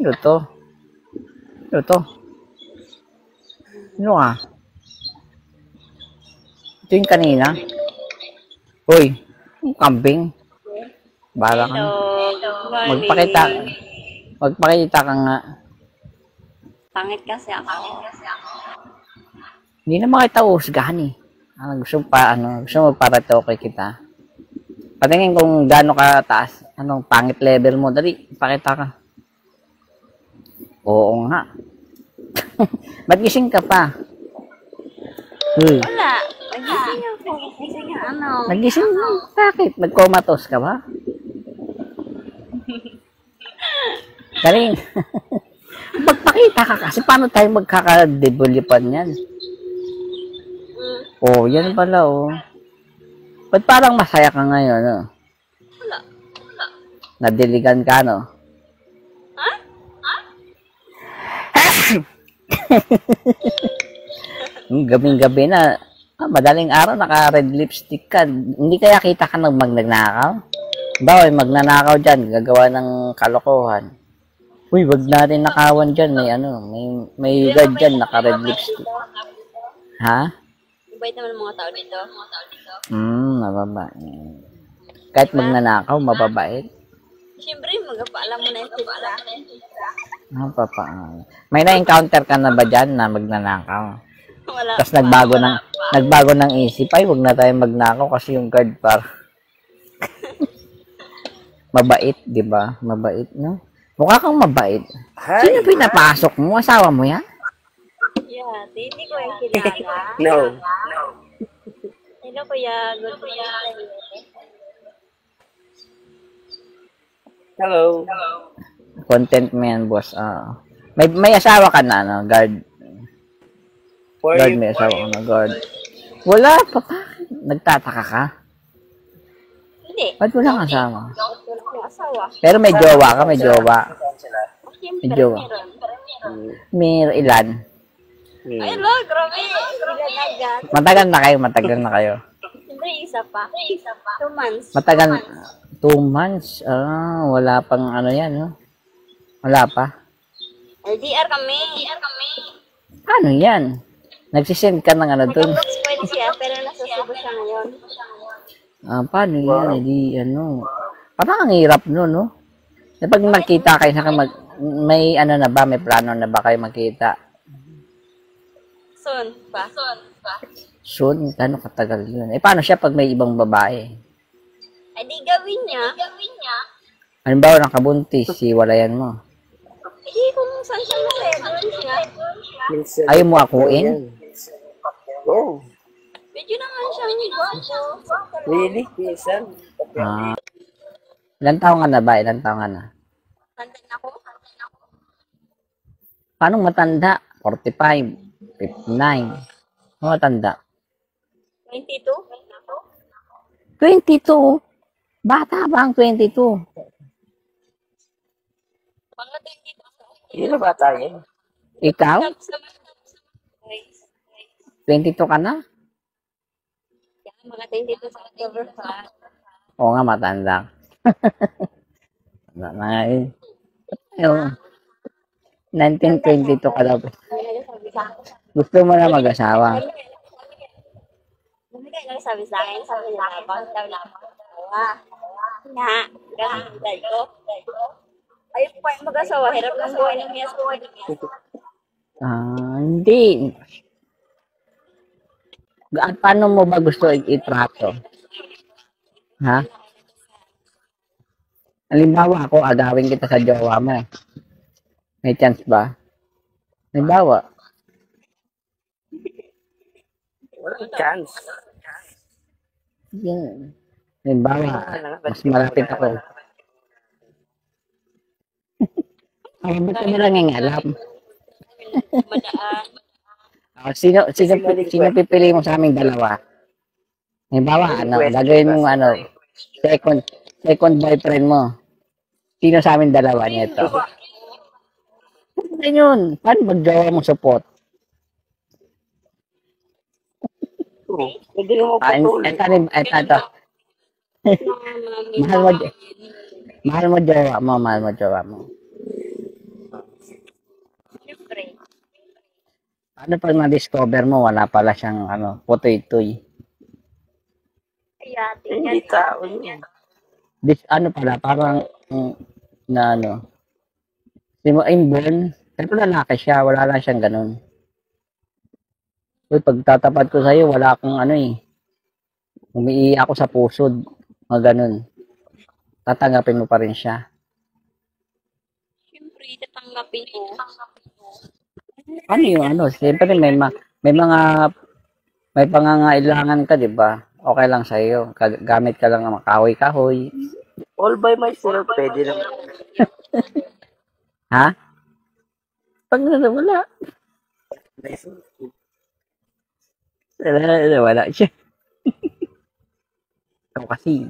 Ano to? Ano to? Ano ka? Ito yung kanina? Uy, yung kambing. Bala ka. Magpakita ka nga. Pangit kasi ako. Hindi na makita usgahan eh. Gusto mo magparatoke kita. Patingin kung gaano ka taas. Anong pangit level mo. Dali, pakita ka. Oo nga. Ba't gising ka pa? Wala. Nagising ako. Nagising ano. Nagising mo? Bakit? Nag-comatose ka ba? Galing. Magpakita ka kasi paano tayo magkaka-developan yan? Oh, yan pala oh. Ba't parang masaya ka ngayon, no? Wala. Nadiligan ka, no? Ha? Gabing-gabi na. Madaling araw, naka-red lipstick ka. Hindi kaya kita ka magnanakaw? Bawal, magnanakaw dyan. Gagawa ng kalokohan. Uy, wag natin nakawan dyan. May guard dyan, naka-red lipstick. Ha? Mabait naman ang mga tao dito. Mababait. Kahit magnanakaw, mababait. Siyempre, magpaalam mo na yung sila. May na-encounter ka na ba dyan na magnanakaw? Wala. Tapos nagbago ng isip. Ay, wag na tayo magnakaw kasi yung guard mabait, di ba? Mabait, no? Mukha kang mabait. Sino pinapasok mo? Asawa mo yan? Yeah, hindi ko yung kilala. No. Hello, kuya. Good morning. Hello. Content mo yan, boss. May asawa ka na, no? Guard. Guard, may asawa ka na, guard. Wala pa. Nagtataka ka? Hindi. Ba't walang asawa? Wala akong asawa. Pero may jowa ka, may jowa. Siyempre, Medyo. May ilan? Ay, lo, grabe. Ilan agad. Matagal na kayo. Siyempre, isa pa. 2 months. Matagal, 2 months. Wala pang ano yan, no? Wala pa. LDR kami. Ano yan? Nagsisend ka ng ano dun? Nag-approx pwede siya, pero nasa Cebu siya ngayon. Paano yan? Hindi, parang ang hirap no, no? Pag magkita kayo, may ano na ba? May plano na ba kayo magkita? Soon pa. Soon? Gano'ng katagal yun? Paano siya pag may ibang babae? Ay, di gawin niya. Halimbawa, nakabuntis, siwalayan mo. Hindi, kung saan siya masaya, doon siya. Ayaw mo akuin? Oh, Medyo naman siyang gwapo. really? Minsan? Ilan taong ka na ba? Ilan taong ka na? Tanda na ko. Paano matanda? 45, 59. Ano matanda? 22? 22. Bata ba ang 22? Mga 22 sa Hindi na bata yan. Ikaw? 22 ka na? Mga 22 sa October pa. Oo nga, matanda. Ayun. 1922 ka daw. Gusto mo na mag-asawa? Hindi kayo nagsabi sa akin, sabi nila, bakit daw na ako mag-asawa? Nga, kasi ko. Ayaw pa yung mag-asawa, hirap ng buhay ng miyas ko. Hindi. At paano mo ba gusto itrato? Ha? Halimbawa ako, agawin kita sa jowa mo. May chance ba? Halimbawa. Walang chance. Yan. Halimbawa, mas malapit ako. Ay, ba't ka maraming alam? Madaan. Sino pipili mo sa aming dalawa? Halimbawa, gagawin mo second boyfriend mo. Sino sa aming dalawa nito? Ano yun? Paano maggawa mo support? Pwede mo patuloy. Ito. Mahal mo jowa mo. Ano pag na-discover mo, wala pala siyang putoy-toy. Kaya, Hindi tingnan. tao yun. Ano pala, parang na si mo inborn, pero lalaki siya, wala lang siyang ganun. Uy, pagtatapat ko sa'yo, wala akong umiiyak ako sa pusod, mga ganun. Tatanggapin mo pa rin siya. Siyempre, tatanggapin ko. Ano yung siyempre may pangangailangan ka, di ba? Okay lang sa'yo. Gamit ka lang ng kahoy-kahoy. All by myself, pwede naman. Ha? Pag wala. Wala siya. Ikaw kasi,